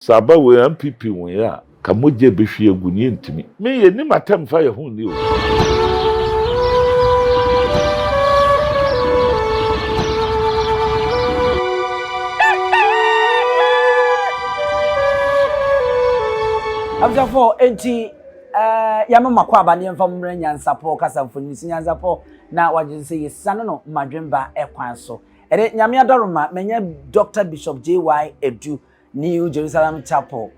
Saba we MPP won ya ka moje behwe egu ne ntimi me ye ni matem fa ye hu ni o Abjafo enti yama makwa aba ne mfa mmre Nyansapo kasamfo ni Nyansapo na wagyense yesane no madwemba ekwan so ere nyame adoroma menye Dr. Bishop JY Edu New Jerusalem Chapel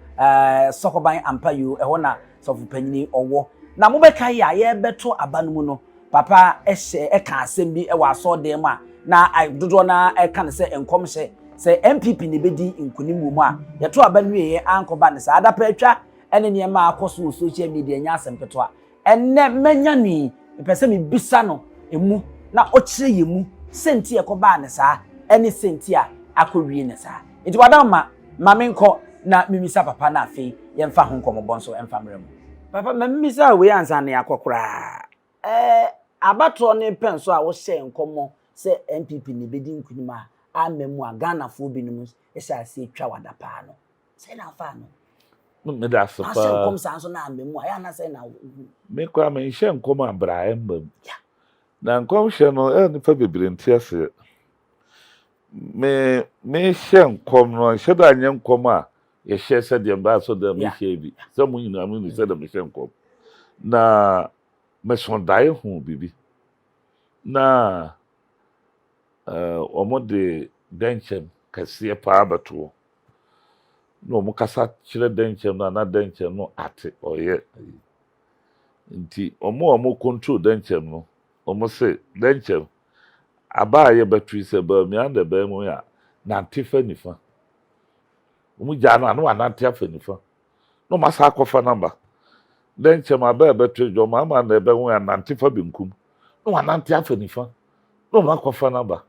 Sokoban Appiah eho na sofu panyini owo na mobeka ya ye beto aba no mu no papa ehye eka asem bi e wa so dem a na dodo na eka ne se enkom hye se MPP ne bedi nkunimu mu a yeto aba no ye ankoba ne sa adapa atwa ene niema akoso social media nya asem keto a enne menya ni pese me bisa no emu na okire yemu senti ekoba ne sa ene senti a akowie ne sa enti wadama mamenko na mimisa papa na afi yemfa ho nkomo so emfa mrem papa mimisa we ansa na yakokora abato ne penso a wo hye nkomo se MPP ne bedi nkunima amemu a Ghana fo binom ehya ase twa wadapa no se na afa no me da so pa nkom sanso na amemu a ya na se na me kwa me hye nkom abrae mbam na nkom hye no ni fa bebre ntiase me hye nkom no hye da anye nkom a ye hye se de mba so da me hye bi se mu nyina mu ni se da me hye nkom na me son dai hu bibi na omode denchem kase pa abato no mo kasa kire denchem na denchem no ate oye nti omo control denchem no omo se denchem aba ye battery se ba mi ande ba mu ya na ntefa nifa omo ja no ana na ntefa nifa no masa akofa number denchem aba battery jo ma na ebe mu ya na ntefa binkum no na ntefa nifa no ma akofa number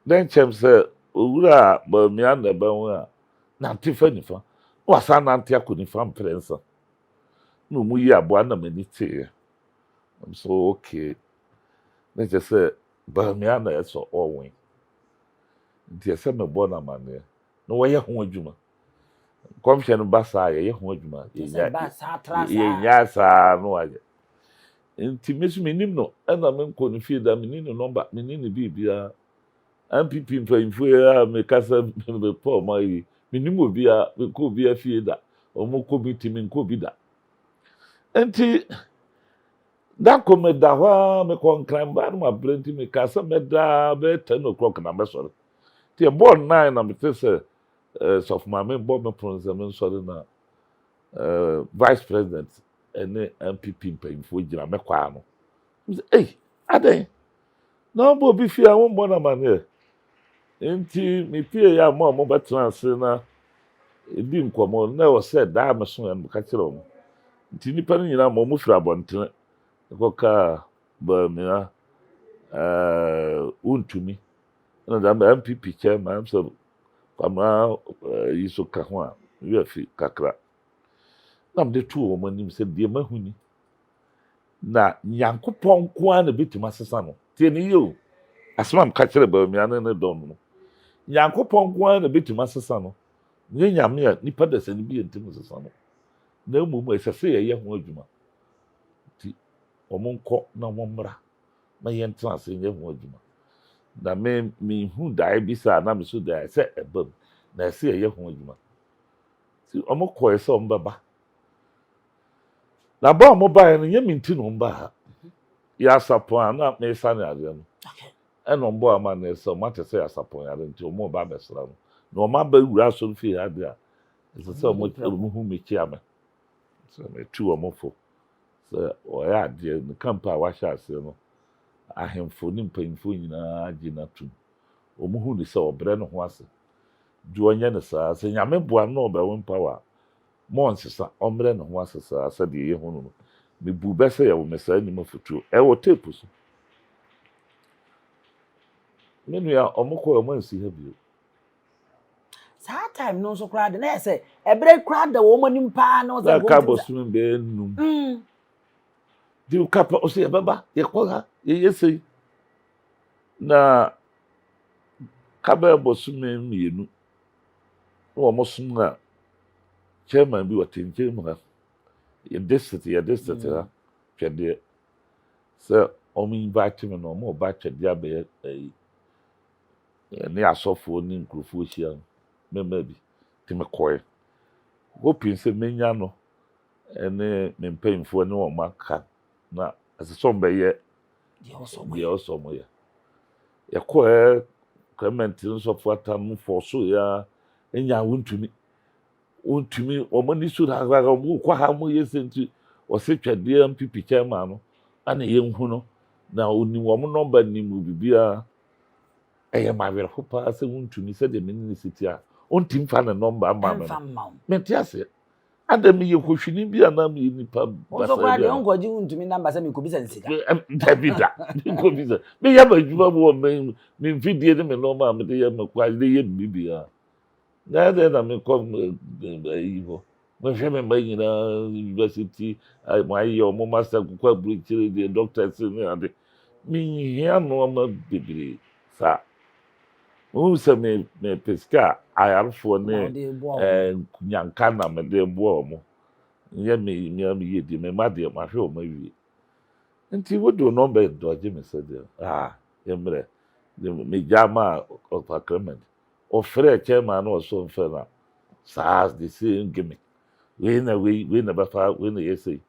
denchem se owura ba mi ande ba mu ya na ntefa nifa wasa na nte akonifa mprensa no mu yi abo na manite I'm so okay let's just say ba mi ana eso owin nti ese me bo na mane no wo ye ho adwuma komhye no basa ye ho adwuma ye nya sa no aye nti mesu menim no na me nko no fie da menim no number menim ni bibia MPP mfanyfo ya me kasa me po mai menim obi a me ko obi afie da omo ko biti me nko bi da enti da ko me da wa me ko nkran ba no abrenti me kasa me da be 10 o'clock na me sori ti e born 9 na me tese sof ma me bo me pronounce me sori na vice president ene MPP mfanyfo gira me kwa no aden no bo bi fie awon bo na mane enti me pie ya mo betrance na ebi nkomo na o se da me so en ka kire o nti nipa no nyina mo fira abonten ko ka ba me na untumi na da MPP chairman so pama yiso ka ho a wi afi kakra na me de tu o manim se de mahuni na Nyankopon ko a na betima sesa no tie ni yo asmam ka kire ba me na ne don no Nyankopon ko a na betima sesa no nye nyame a nipa da sani bi ntem sesa no na mu esese ye ho adwuma ti omonko na omommra ma ye ntra se ye ho adwuma da me hu dai bi sa na me so da se ebam na ese ye ho adwuma ti omokọ ese ombaba na ba omoba no ye minti no mba ha ya sapon na me sa ne ade no eno mbo ama na ese mate se ya sapon ya nti omo ba besra no no ma ba wura so fi ade a ese se omo hu me kiama so me tu omofo so o ya ade no kampa wa sha ase no ahemfo ni mpanyimfo nyina agina tum omo hu ni se obre no ho ase du onye ne sa se nyame boa no be won power monsesa omre no ho ase sa ase de ye hu no me bu be se ye wo mesa ni mafutu e wo tape so menu ya omoko o man si ha bio sa time no so kra de na say ebre kra da wo manim pa no za go ka bosum be num di kapa o se baba ye ko ha ye yesi na ka ba bosum mienu wo mo sum na chairman bi watinje mu ha ye district ha twede so omo invite me no mo ba twede abe ne asofo ni nkrofo hia mema bi ti me koy hoping say menya no ene me mpemfo ne o maka na asesombe ye also mo ye koy comment nso fata mu forso ya enya wontumi omani su da ga mu kwa ha mu yesenti o se twede MPP chairman no ana ye nhu no na oni wo mo number ni mu bibia eye ma were hopa se wontumi se de meni city a ontim fa na number ama me metiase adam ye kohwini bia na me nipa basa so kwa de ongoji wontumi number se me ko bisa nsika Davida ko bisa me ya ba juba bo me mfidie de me number me de ye me kwa de ye bibia na de na me kom ivo me hwe me nyina university my your master kwa bridge de doctors ni ade me hia no ma bibiri sa o se me pesca ayarfo ne nyanka na me de bo mo nye me ye di me ma de ma hwe o ma wi nti wo do number doje me se de yemre me jama of agreement o frere chairman no so mfena SARS the same gimme we na ba fa we na yesi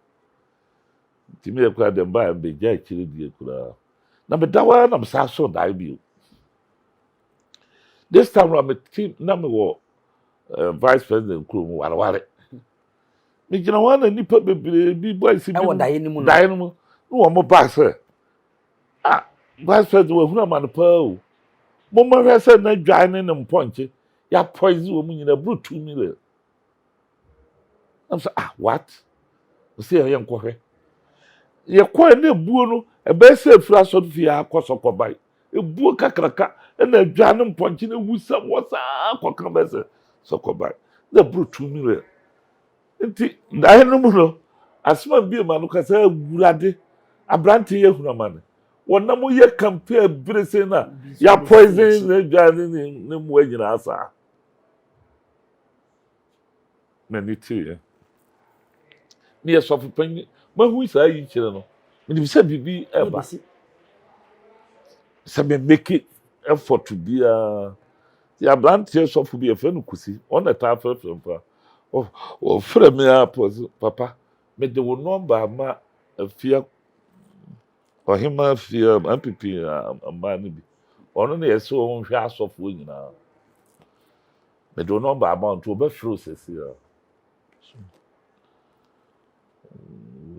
ti me kwa dem ba be ja chiri die kura na me dawa na me sa so dai bi this time I'm a team na me wo vice president kuro mu warware me gina wana nipa bebre bi boy si bi dai ni mu no mo ba se vice president wo huna man pa o mo ma hwe se na dwan ne mponche ya poison wo mu nyina bru 2 million. I'm so what? We say ye nkohwe. Ye kwa na ebuo no e be se afura so fi akoso bai. Ebuo kakraka na adwane mponche na wusam wosa akoka be se sokobai. Na bru 2 million. Nti dai no mu no asma bi ma no kasa agurade abrante ye hunamane. Wonam ye campaign brese na ya poison na adwane ni mu anyina asa. Maniti me so fupan mahu isa yi kire no me bisa bibi eba se me make effort to be ya brand here so fu be e no kusi on the time for pa o frɛ me papa me de wo number ma afia ohima afia MPP amba ni bi ono na yeso o hwe asofo nyina me de wo number amount o be fro sesi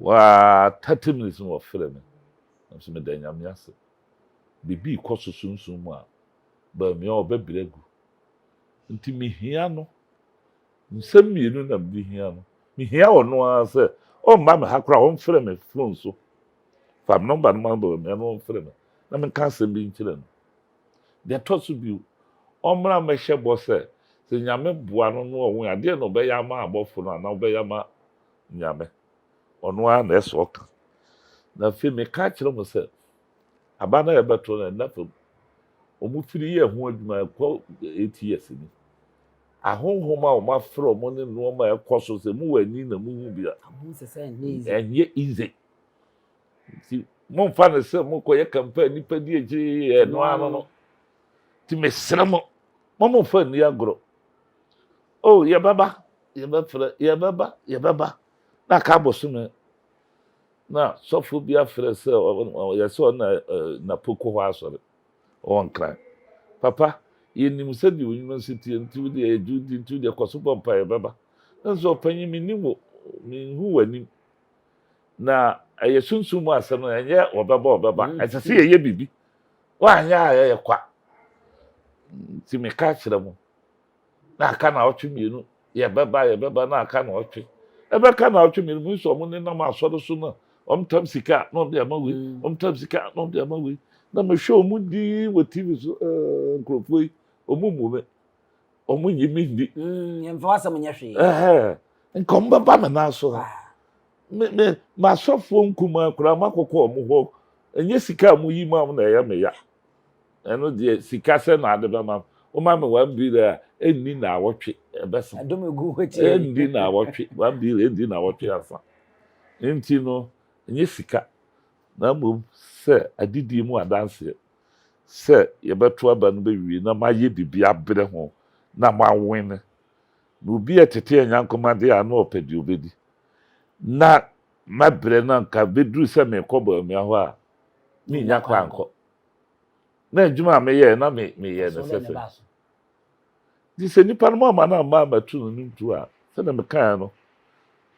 wa 30 minutes no frɛ me so me da nyame ase bibi ikoso sunsun mu a ba me o be bregu nti me hia no nsɛm mienu na me hia no me hia ono a sɛ o mma me hakra o frɛ me phone so fam number no ma ba me no frɛ me na me ka sɛm bi nkyerɛ no de toso bi o mra me hye bo sɛ nyame boa no no o ade no be ya ma abofo no na be ya ma nyame ono a na eso ka na fe me ka kyerɛ mo sɛ aba na ye beto na na fe o mu firi ye ho adwuma ko 8 years ni ahonhoma o ma frɛ mo ne no ma ekoso sɛ mu wani na mu hu bia abu se se ni enye easy ti mo fa ne sɛ mo ko ye campaign nipa di eje no ano no ti me srɛ mo fa ni agro oh ye baba ye baba na ka bosume na sofo bia frɛ sɛ ye sɛ na poko ho asɔre on kran papa ye nim sɛ di university nti de ejudi nti de kwaso pompa ye baba nso panyi mi nimo mi hu wani na ye sunsun mu asɛm no enye obaba ɛsɛ ye bibi wa anya ye kwa ti me ka kyerɛ mo na aka na otwe mienu ye baba na aka na otwe ebe ka na otwe mienu so mo ne na ma asɔre so na omtam sika no de amawe omtam sika no de amawe na me hwe omu di wo TV so nkrofoi omu me omu nyimi ndi yemfa wasam nya hwe nkom baba me na so me ma sofo nkuma kura makokɔ omu ho enye sika mu yi ma na ya me ya eno de sika se na ade ba ma o ma me 1 billion enni na awotwe ebesa adom egu hwechi enni na awotwe 1 billion enni na awotwe asa enti no nye sika na mum se adidi mu adanse se yebeto aba no bewie na maye bibia brɛ ho na mawin no obi etete enyankomade a na opedi obedi na mabrɛ na nka beduru se me kɔbɔ me ho a ni nya kwankɔ na adwuma me ye na me ye no sefe di se nipa no ma na ma matu no ntu a se na me kan no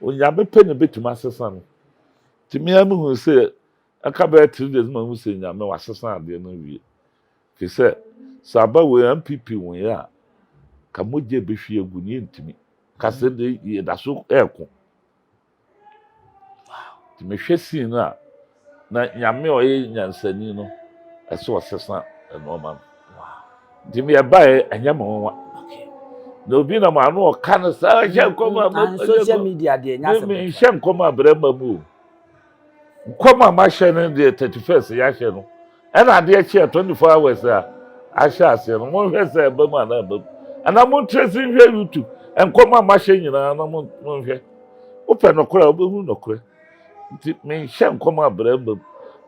onya be pe ne betuma asesa no ti me amu hu se aka be 3 days ma hu se nya me wasesa ade no wie fi se saba we MPP won ya ka moje be hwie egu ni ntimi ka se de ye da so eko ti me hwe sin na nyame oye nyansani no eso osesa no ma di me ba enya mo wa no bi na ma no ka no sa hye nkoma ma social media de nya se me hye nkoma brema mu nkoma ma hye no de 31st ya hye no ena de hye 24 hours a ahye ase no mo hwe se ba mu ana ba ana mo trace hwe YouTube nkoma ma hye nyina na mo hwe open no kora obehu no kora nti me hye nkoma brema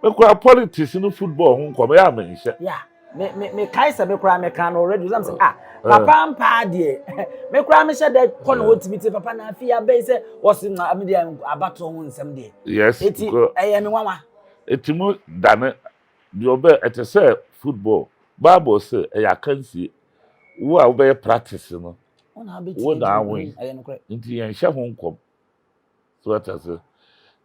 me kora politics no football ho nkoma ya me hye yeah me kai se me kura me kan already am say papa mpa de me kura me hye de ko no otimiti papa na afia be se was me de abato ho nsem de yes eti me nwanwa eti mu dane de obe etese football bible say ya kansie wo a obe practice no wo na awin nti yen hye ho nkom so etese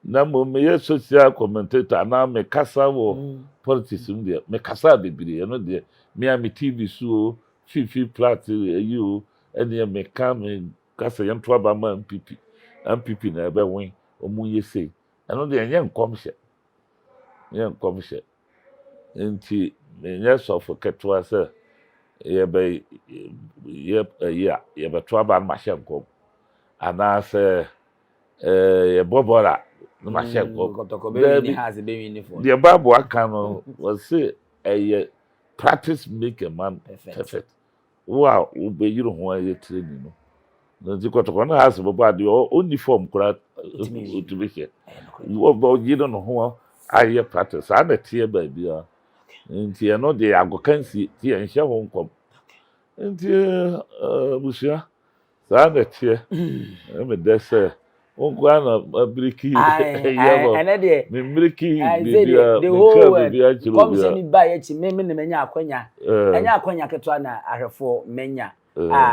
na mo me social commentator na me kasa wo politics ndia me kasa bibiri no de me TV so fifi plat you ene me kam kasa yem to aba ma MPP na ebe win omu yese eno de enye nkom hye enti me nya so for ketwa se ye be ye be to aba ma hye nkom ana se ye bobora no ma hye nkom be has be win for the Bible aka no was say practice make a man perfect. Wow, ube yiro ho aye training no. No zikotoko na has boba de uniform kura utibike. Wo bo yiro no ho aye practice ana tie ba bia. Nti no de agokansi tie nhye ho nkom. Nti busia sa na tie. Me dese Onkwa na briki yabo me briki the whole world come say me buy echi me na menya akwanya enya akwanya ketwa na ahwefo menya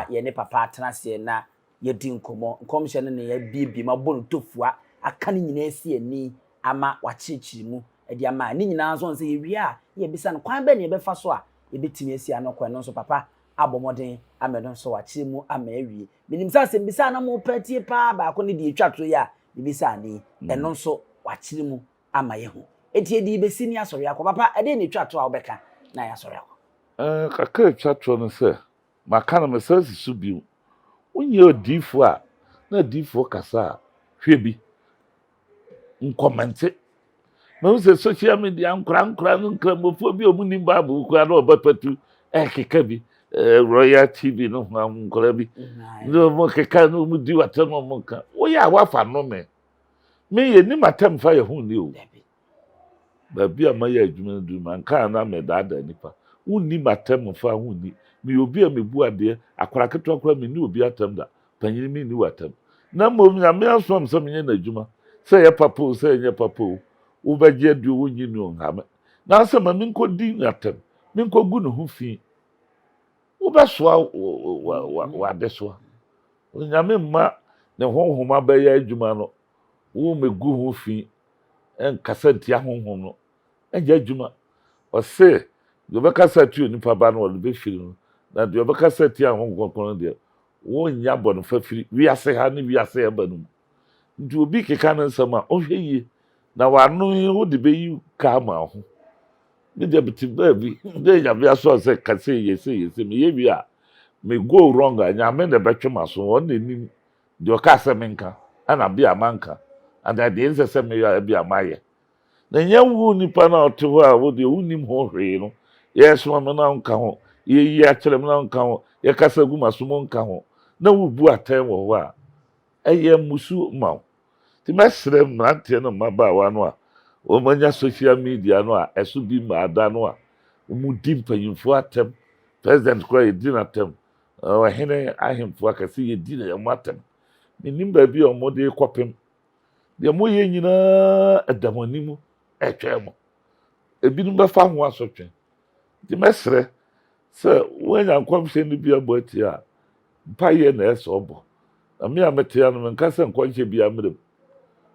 ye ne papa atenase na ye di nkomo nkomhye ne ye bibi mabon tofua aka ne nyina asi ani ama wachichiri mu edi ama ne nyina so nse ye wi a ye bisa no kwan be ne be fa so a ye betimi asi anokwa no so papa abomoden amedon so wachi mu ama awie minim sa se bisa na mo patie pa ba ko ne di etwato ya bisa ni eno so wachi mu ama ye ho etie di besi ni asori akọ papa ede ne etwato a obeka na ya asori akọ kaka etwato no se maka na mesasi su bi onye odifo a na difo kasa hwe bi nkommente na wo se social media nkra no nkramofo bi omuni babu kwa na obapatu keka bi Royal TV no nkora bi no mo keka no mu di watam mo nka wo ya wafa no me ye ni matam fa ye hu ni o ba bi amaya adwuma du man kan na me dada nipa unni matam fa hu ni me obi a mebu ade akwara keto akwara me ni obi atam da panyini mi ni watam na mo nya me asom so me na adwuma se ye papo se ye papo wo ba je du wo nyi no ngame na se ma min ko di atam min ko gu no hu fi Ubaswa wa deswa. Nyame ma ne honhoma ba ya adwuma no. Wo megu ho fi en kasati ahonhom no. Enja adwuma. O se do be kasati onipa ba no le be firi no. Na do be kasati ahonhom kono de. Wo nya bono fa firi. Wi ase ha ne wi ase ya ba no. Nti obi keka no nsama o hweye. Na wa no wo de be yi ka ma ho. Nje biti baby de ya bia so se kase yese me ye bia me go wrong anya me de betwe maso on nim de o ka se menka ana bia manka and at the end se me ya bia maye na nya wu nipa na oto ho a wo de unim ho hwe no yes mo na nka ho ye akyerem na nka ho ye kasa gu masomo nka ho na wubu aten wo ho a eye musu ma ti mesre mrante no mabaawa no a o manya social media no a eso bi ma ada no a mu dimpanyimfo atem president kwa ye di na tem o hene ahemfo akase ye di na ye matem minim ba bi o mo de kopem de mo ye nyina adamanimu etwemo ebinum ba fa ho asotwe di mesre se wenya nkwamhye ni bi aboti a mpa ye na eso obo na me amete ya no nka se nkwamhye bi amrem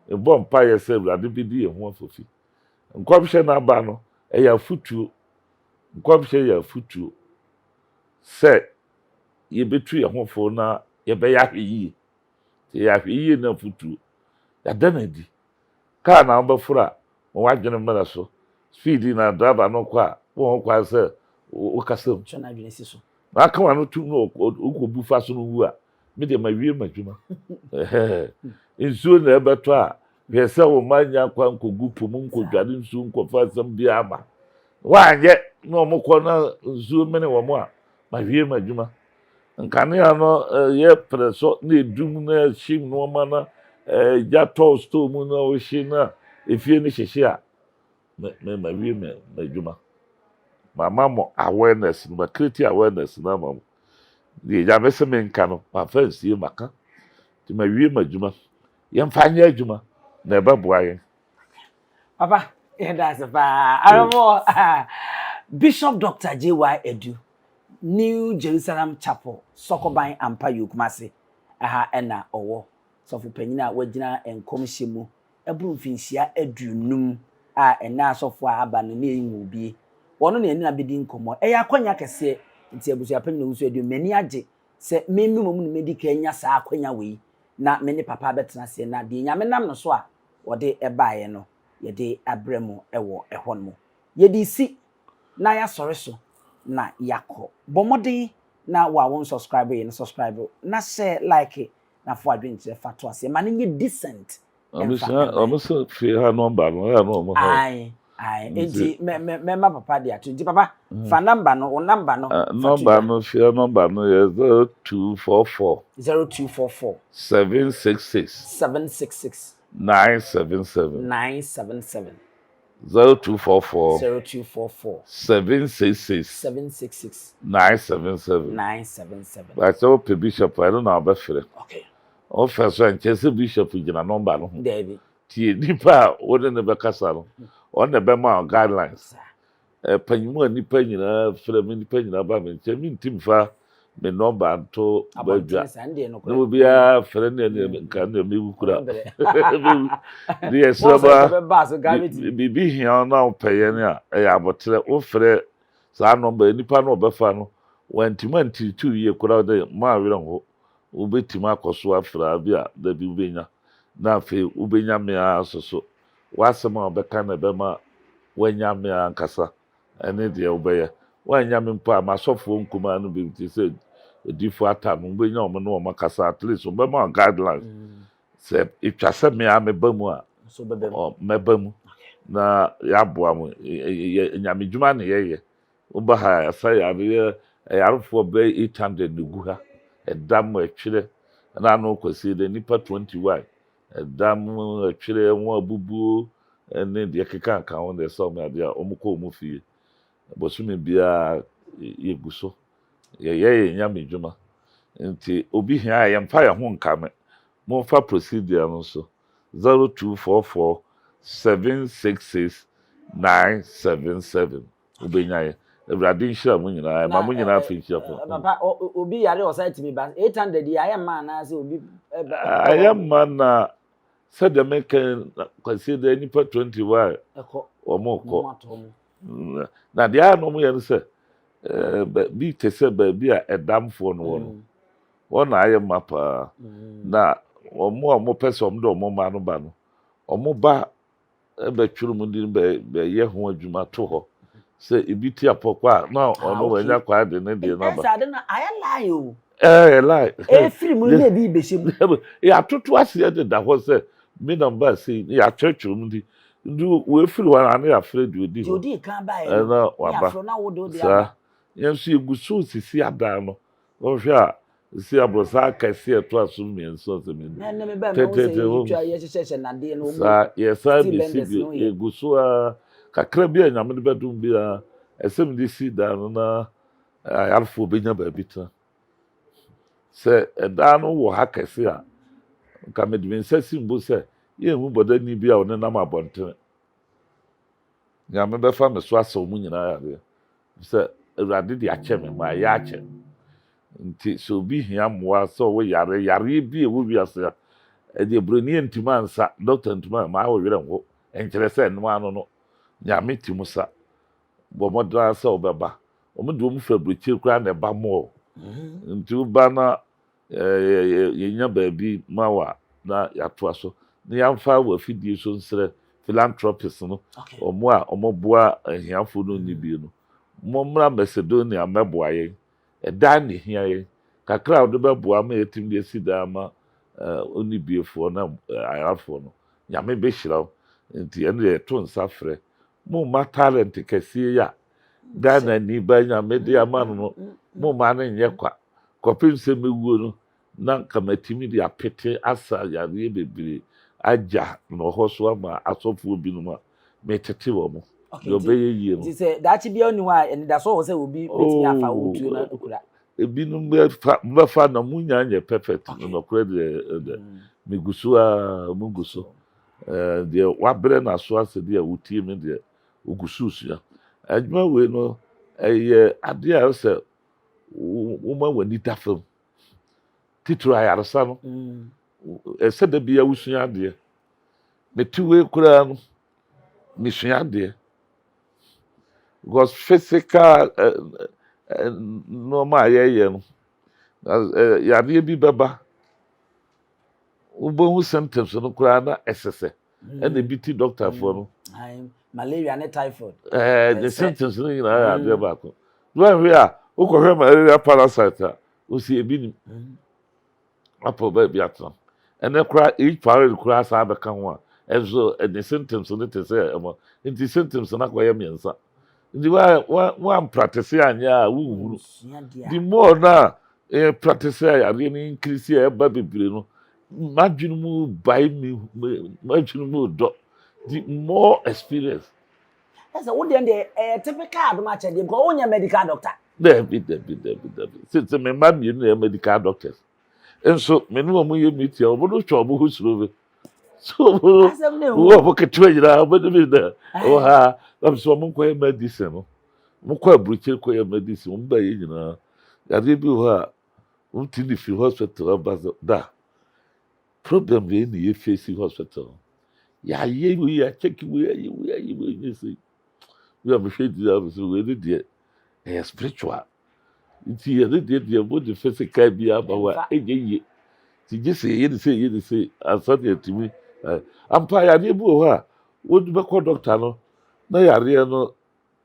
ebo mpa ye se urade bi di ho afofi nkwamhye na aba no e ya futuo nkwamhye ya futuo se ye betu ye ho fo na ye be ya hweyi ya hweyi na futuo ya danadi ka na mbafura mo wadwene mara so speed na driver no kwa wo kwa se o kasam so na adwene si so na ka wanu tu no ukobu fa so no wu a me de mawie madwuma insuo na ebeto a ye se wo manya kwa nkogu pum nkodwade nsuo nkofa sam bi ama wanye no mo ko na nsuo mene wo mo a mawie madwuma nkane ano ye preso na edum na shim no ma na ja to sto mu na o shi na efie ni hyehye a me mawie madwuma mama mo awareness no create awareness na mama the ya mese me nka no ma fancy maka ti mawie madwuma ye mfanye adwuma na ebe boaye papa that's ba aramo Bishop Dr. J.Y. Edu New Jerusalem Chapel Sokoban Appiah Kumase aha ena owo sofu panyina wagina enkomhye mu ebru mfinsia adunum a ena sofu aba no ne yimu bi wono ne na bedi nkomo eya akwanya kese nti abusu apanyina nso edu mani age se memmi momu ne medika nya sa akwanya wei na meni papa betena se na de nyame nam no so a wode ebaaye no ye de abremu ewo ehon mu ye di si na ya sore so na yako bomodi na wa won subscribe ye no subscribe na share like na fo adwenche fato ase ma nye decent omuso fi ha number no ya no mo ha ai enti me ma papa dia to enti papa fa number no o number no number no fi number no ye 0244 766 977 0244 766 977 that's all bishop I don't know about free okay o first one chese bishop gina number no David tie nipa wode ne be kasa no on ne be ma guidelines panyimu nipa nyina frɛ me nipa nyina ba me nche mi ntimfa me number to badwa no bia frɛ ne nka ne me wukura yes ba bibi hia na opeye ne a ya abotre o frɛ sa number nipa no obefa no wantima nti 2 ye kura de ma werɛ ho ubetima akoso afra bia da bi ubenya na fe ubenya me asoso wasema obeka na be ma wanya me ankasa ene de ubeye wanya me mpa masofo nkuma no bi ti se odifo ata no ubenya o no makasa at least obema guidelines se itwase me ameba mu a so bebe meba mu na ya boa mu nyame dwuma ne yeye uba ha asa ya yarfo be 800 nugu ha edam atwire na no kwesi de nipa 21 edam atwire won abubu ene de keka kan won de so me ade a omukọ omufie bosume bia yeguso ye nyame dwuma nti obi hia ya mfa ya ho nkame mo fa procedure no so 0244 766 977 ubenyaye Everybody nhyira mu nyina ma mu nyina afi nhyira po papa obi yare o site me ba 800 ya ya man na se obi ayam man na said the make consider any per 21 or more na dia no mu yan se bi te se ba bi a edamfo no won ayam mapa na omo person do omo ma no ba no omo ba be twuru mu din be ye ho adwuma to ho se ibiti apokwa na ono wanya kwa de ne de na ba esa de na lie o lie free mu na bi behim ya tutu ase de da ho se me number se ya churchu mu di ndu we free one na ya free di odi kan ba e na wa ba ya fro na wo do di Yes, you go so see a down. Oh, sure. See a brosa, I see a plus me and so to me. Na me ba me wo say you try ye na de no mu. Sa, yes, I be Benders see no ye. you go so kakra bi anyam de bedum bi a esem de si down na ayarfo benya ba bita. Se da no wo ha kese a nka me de nsasi mbo se ye hu boda ni bi a one nam abonten. Nyame be fa me so aso mu nyina ya. Se awurade de ache me ma ya ache. Nti so bi hia moa so wo yare bi e wo wiase a e de broni ntima ansa doctor ntima ma wo were ho enkere se no ano no nyame timusa bo modra se obeba o mu de mu fa brochi kura na ba mo nti wo ba na yenya ba bi mawa na yato so na yamfa wa fidie so nsre philanthropist no omo a omoboa ahiafo no ni bi no momra Macedonia meboaye eda ne hia ye kakra wo be boa ma etim de sida ma oni biefo na ayafo no nyame be hiraw nti ene ye to nsafre mo ma talent kese ya Ghana ni ba nyame de ama no mo ma na nye kwa kopim se mewuo no na kamatimi de apete asa yare bebere aja no hoso ama asofo bi no ma metete wo mo yo be yie no ti se da chi bia onu a eni da so wo se obi betimi afa wo tu na okura ebi no me fa na munya nye perfect no kure de migusu a muguso de wabre na so ase de wutie me de ugususu ya adwuma we no eye ade a se wo ma wani dafam titru ayarsa no ese da bia wusua de metuwe kura no misua de because physical normal ye no yare bi beba ubo symptoms no kura na esese and bi ti doctor for no malaria and typhoid the symptoms no you na ade ba ko do ahwe a ukohwe malaria parasite o si ebi ni apo ba bi atọ ene kura each parallel kura sa be kan ho a ezo the symptoms no te say the symptoms na kwa ye miensa ndi wa practice anya wuhuru the more na practice ya ni increase ya ba bebere no madwunu mu bai mi madwunu mu do the more experience that's a wooden the typical do match dem ko onya medical doctor there be since me ma mi no medical doctors enso me no mo ye meeting obodo twa obo husuro so wo bo ketwa yira obodo bi da o ha am so mo ko medicine no mo ko abruche ko ye medicine mo ba ye nyina ya de bi ho a mo ti di fi hospital abazo da problem we ni ye face hospital ya ye we ya check we you say we am afraid that so we dey spiritual nti ye dey both the physical bi abawa eje ti gese ye dey say asot ye timi ampa ya dey bu ho a wo du be ko doctor no na yare no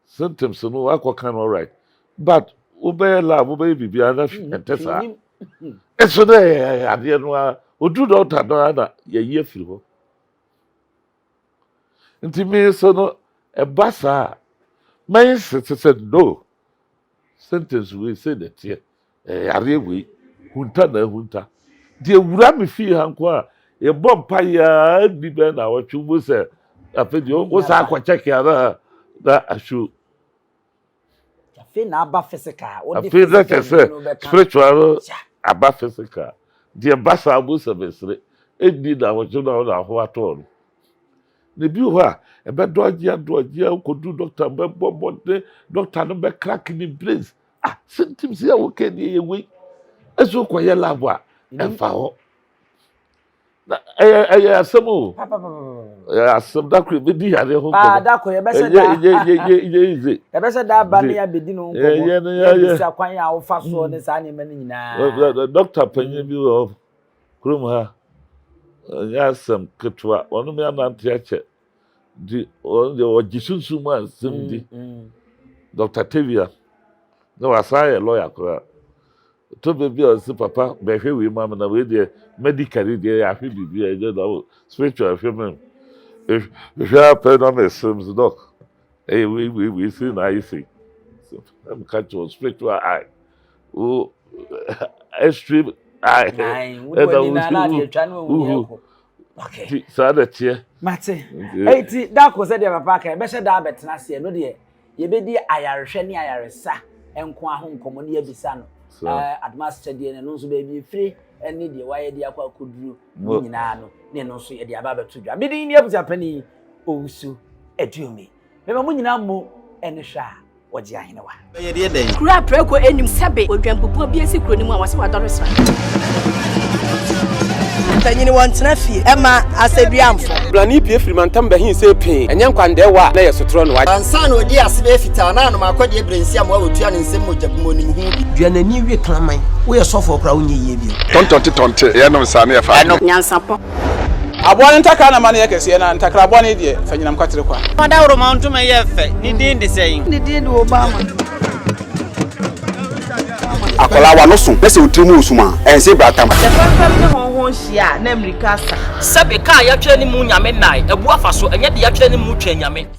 symptoms no akọ all right but obey lab obey bibia na entesa eso na ade no a odu doctor no na ye ye firi ho nti me so no e basa my sister said no sentence we say that here yare we hunta de wura me fi hanko a ye bompa ya bi be na wo twubo se afedi o sa akọ check ya na ashu afi na aba physical o de spiritual aba physical de basa abu sebesre edi na wo twubo na ho ato ne bi ho a ebe dogia kodu doctor be bobode doctor no be crack ni brains symptoms ya wo ke ni yewe eso ko ye lab a enfa ho na asemo asem da kre be di yare ho ko da ko ye be se da ye be se da ba ne ya be di no ko ye sa kwan ya wo fa so ne sa ne ma nyina doctor panyin bi ho krum ha ya sam ketwa onu me anante ache di o jisunsu ma sem di Dr. Tevia no asaye lawyer kra to be o si papa be hwe we ma na we de medical de ya hwe bibi e de do spiritual hwe if you have paid on the sims doc we see na you see I'm catching spiritual eye. Oh, extreme eye. Okay. So that yeah. Mate. Eti da ko se de papa ka be she da betena se no de ye be di ayarehwe ni ayaresa enko aho nkomo ne yabisa no. Admaster de ne no so be bi free eni de waye de akwa koduru ni nyina no ne no so ye de aba beto dwa. Me din ni abusa pani owusu edume. Me ma nyina mo ene hwa oje ahene wa. Ye de den. Kura preko enim sebe odwampopo bi esi kuro ni mu a wase wadoresa. Tanyini wantena fie ema aseduamfo blani pie frimantam bahin se pin enye nkwande wa na yesotro no wa ansa na odi asebe fita na no makodi ebrensi am wa otua ne nsem mojabumo ni hu duanani wie klaman wo ye sofo okra wo nye ye bi tontonte ye no sane ya fa Nyansapo abone ntaka na mane yekese na ntakra abone die fanyinam kwatere kwa Mada woro ma ntoma ye fe ni din de sei ni din de Obama akola wa no so pese utrimu usuma ense bratam tefam ne honhon hia na America sa Sabe ka ya twa ni mu nyame nai ebu afa so enye de ya twa ni mu twa nyame